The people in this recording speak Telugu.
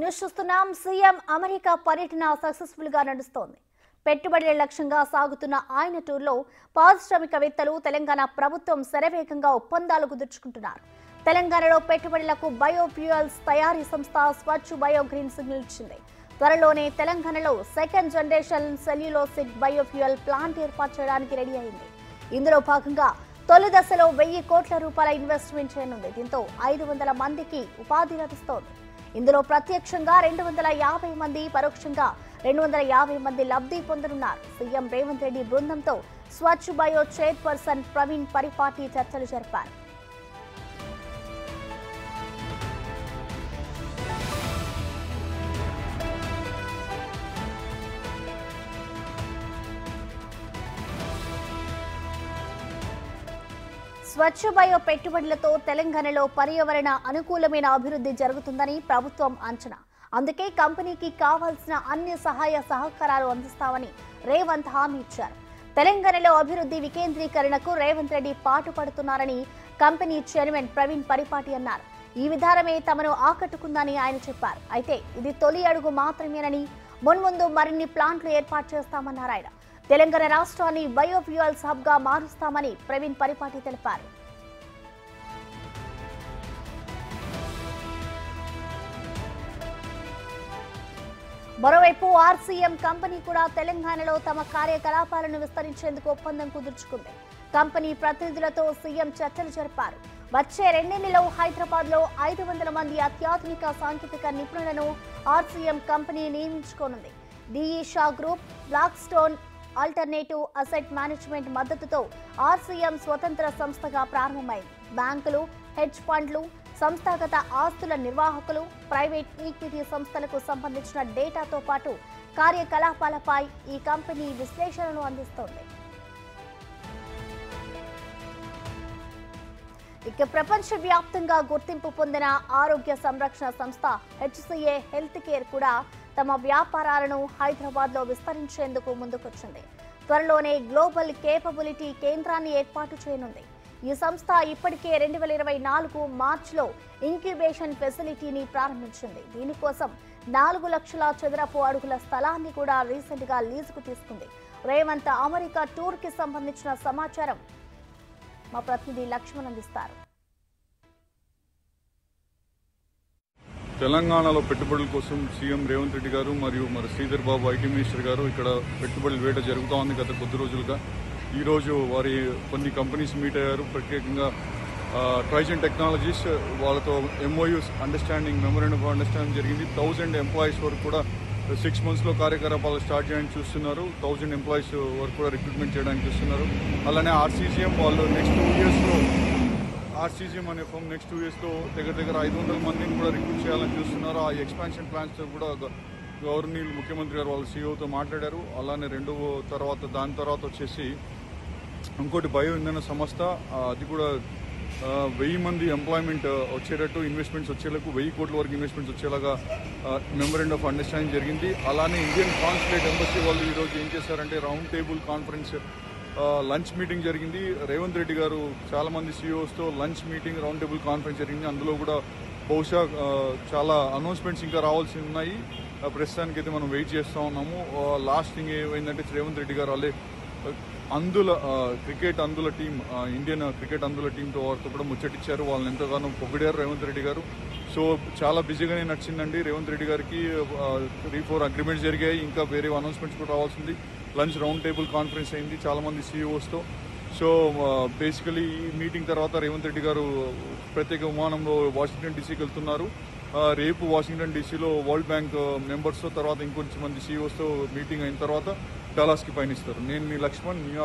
న్యూస్ చూస్తున్నాం. సీఎం అమెరికా పర్యటన సక్సెస్ఫుల్ గా నడుస్తోంది. పెట్టుబడుల లక్ష్యంగా సాగుతున్న ఆయన టూర్లో పారిశ్రామికవేత్తలు తెలంగాణ ప్రభుత్వం శరవేగంగా ఒప్పందాలు కుదుర్చుకుంటున్నారు. తెలంగాణలో పెట్టుబడులకు బయోఫ్యూయల్స్ తయారీ సంస్థ స్వచ్ఛ బయో గ్రీన్ సిగ్నల్ ఇచ్చింది. త్వరలోనే తెలంగాణలో second generation cellulosic biofuel plant ఏర్పాటు చేయడానికి రెడీ అయింది. ఇందులో భాగంగా తొలి దశలో 1000 కోట్ల రూపాయల ఇన్వెస్ట్మెంట్ చేయనుంది. దీంతో 500 మందికి ఉపాధి లభిస్తోంది. ఇందులో ప్రత్యక్షంగా 250 మంది, పరోక్షంగా 250 మంది లబ్ధి పొందనున్నారు. సీఎం రేవంత్ రెడ్డి బృందంతో స్వచ్ఛ బయో చైర్పర్సన్ ప్రవీణ్ పరిపాటి చర్చలు జరిపారు. స్వచ్ఛ బయో పెట్టుబడులతో తెలంగాణలో పర్యావరణ అనుకూలమైన అభివృద్ధి జరుగుతుందని ప్రభుత్వం అంచనా. అందుకే కంపెనీకి కావాల్సిన అన్ని సహాయ సహకారాలు అందిస్తామని రేవంత్ హామీ ఇచ్చారు. తెలంగాణలో అభివృద్ధి వికేంద్రీకరణకు రేవంత్ రెడ్డి పాటుపడుతున్నారని కంపెనీ చైర్మన్ ప్రవీణ్ పరిపాటి అన్నారు. ఈ విధానమే తమను ఆకట్టుకుందని ఆయన చెప్పారు. అయితే ఇది తొలి అడుగు మాత్రమేనని, మున్ముందు మరిన్ని ప్లాంట్లు ఏర్పాటు చేస్తామన్నారు ఆయన. తెలంగాణ రాష్ట్రాన్ని బయోఫ్యూయల్స్ హబ్ గా మారుస్తామని ప్రవీణ్ పరిపాటి తెలిపారు. మరోవైపు ఆర్సీఎం కంపెనీ కూడా తెలంగాణలో తమ కార్యకలాపాలను విస్తరించేందుకు ఒప్పందం కుదుర్చుకుంది. కంపెనీ ప్రతినిధులతో సీఎం చర్చలు జరిపారు. వచ్చే 2 నెలల్లో హైదరాబాద్ లో 500 మంది అత్యాధునిక సాంకేతిక నిపుణులను ఆర్సీఎం కంపెనీ నియమించుకోనుంది. DE Shaw group, Blackstone alternative asset management మద్దతుతో ఆర్సీఎం స్వతంత్ర సంస్థగా ప్రారంభమైంది. బ్యాంకులు, హెడ్జ్ ఫండ్లు, సంస్థాగత ఆస్తుల నిర్వాహకులు, ప్రైవేట్ ఈక్విటీ సంస్థలకు సంబంధించిన డేటాతో పాటు కార్యకలాపాలపై ఈ కంపెనీ విశ్లేషణను అందిస్తోంది. ఇక ప్రపంచవ్యాప్తంగా గుర్తింపు పొందిన ఆరోగ్య సంరక్షణ సంస్థ హెచ్సిఏ హెల్త్ కేర్ కూడా తమ వ్యాపారాలను హైదరాబాద్ లో విస్తరించేందుకు ముందుకొచ్చింది. త్వరలోనే గ్లోబల్ కేపబిలిటీ కేంద్రాన్ని ఏర్పాటు చేయనుంది. ఈ సంస్థ ఇప్పటికే 2024 మార్చిలో ఇంక్యుబేషన్ ఫెసిలిటీని ప్రారంభించింది. దీనికోసం 4 లక్షల చదరపు అడుగుల స్థలాన్ని కూడా రీసెంట్ గా లీజుకు తీసుకుంది. రేవంత్ అమెరికా టూర్ కి సంబంధించిన సమాచారం మా ప్రతినిధి లక్ష్మణ్ అందిస్తారు. తెలంగాణలో పెట్టుబడుల కోసం సీఎం రేవంత్ రెడ్డి గారు మరియు శ్రీధర్ బాబు ఐటీ మినిస్టర్ గారు ఇక్కడ పెట్టుబడుల వేట జరుగుతూ ఉంది. గత కొద్ది రోజులుగా ఈరోజు వారి కొన్ని కంపెనీస్ మీట్ అయ్యారు. ప్రత్యేకంగా ట్రైజన్ టెక్నాలజీస్ వాళ్ళతో MoUs understanding memorandum of understanding జరిగింది. 1000 ఎంప్లాయీస్ వరకు కూడా 6 monthsలో కార్యకలాపాలు స్టార్ట్ చేయడానికి చూస్తున్నారు. 1000 ఎంప్లాయీస్ వరకు కూడా రిక్రూట్మెంట్ చేయడానికి చూస్తున్నారు. అలానే ఆర్సీజీఎం వాళ్ళు నెక్స్ట్ 2 yearsలో ఆర్సీజీఎం అనే ఫర్మ్ నెక్స్ట్ 2 yearsలో దగ్గర 500 మందిని కూడా రిక్రూట్ చేయాలని చూస్తున్నారు. ఆ ఎక్స్పాన్షన్ ప్లాన్స్ కూడా గవర్నర్ ముఖ్యమంత్రి గారు వాళ్ళ సీఈఓతో మాట్లాడారు. అలానే దాని తర్వాత వచ్చేసి ఇంకోటి బయో ఇంధన సంస్థ, అది కూడా 1000 మంది ఎంప్లాయ్మెంట్ వచ్చేటట్టు ఇన్వెస్ట్మెంట్స్ వచ్చేలాగా 1000 కోట్ల వరకు ఇన్వెస్ట్మెంట్స్ వచ్చేలాగా మెమోరాండం ఆఫ్ అండర్స్టాండింగ్ జరిగింది. అలానే ఇండియన్ కాన్సులేట్ ఎంబసీ వాళ్ళు ఈరోజు ఏం చేశారంటే round table conference lunch meeting జరిగింది. రేవంత్ రెడ్డి గారు చాలా మంది సీఈఓస్తో lunch meeting, round table conference జరిగింది. అందులో కూడా బహుశా చాలా అనౌన్స్మెంట్స్ ఇంకా రావాల్సి ఉన్నాయి. ప్రస్తుతానికి అయితే మనం వెయిట్ చేస్తూ ఉన్నాము. లాస్ట్ థింగ్ ఏమైందంటే రేవంత్ రెడ్డి గారు వాళ్ళే క్రికెట్ అందుల టీం, ఇండియన్ క్రికెట్ అందుల టీంతో వారితో కూడా ముచ్చటిచ్చారు. వాళ్ళని ఎంతగానో పొగిడారు రేవంత్ రెడ్డి గారు. సో చాలా బిజీగానే నడిచిందండి రేవంత్ రెడ్డి గారికి. 3-4 అగ్రిమెంట్స్ జరిగాయి. ఇంకా వేరే అనౌన్స్మెంట్స్ కూడా రావాల్సింది. లంచ్ రౌండ్ టేబుల్ కాన్ఫరెన్స్ అయింది చాలా మంది సీఈఓస్తో. సో బేసికలీ ఈ మీటింగ్ తర్వాత రేవంత్ రెడ్డి గారు ప్రత్యేక విమానంలో వాషింగ్టన్ డీసీకి వెళ్తున్నారు. రేపు వాషింగ్టన్ డీసీలో వరల్డ్ బ్యాంక్ మెంబర్స్తో తర్వాత ఇంకొంచెం మంది సీఈఓస్తో మీటింగ్ అయిన తర్వాత డల్లాస్కి పయనిస్తారు. నేను మీ లక్ష్మణ్, న్యూయార్క్.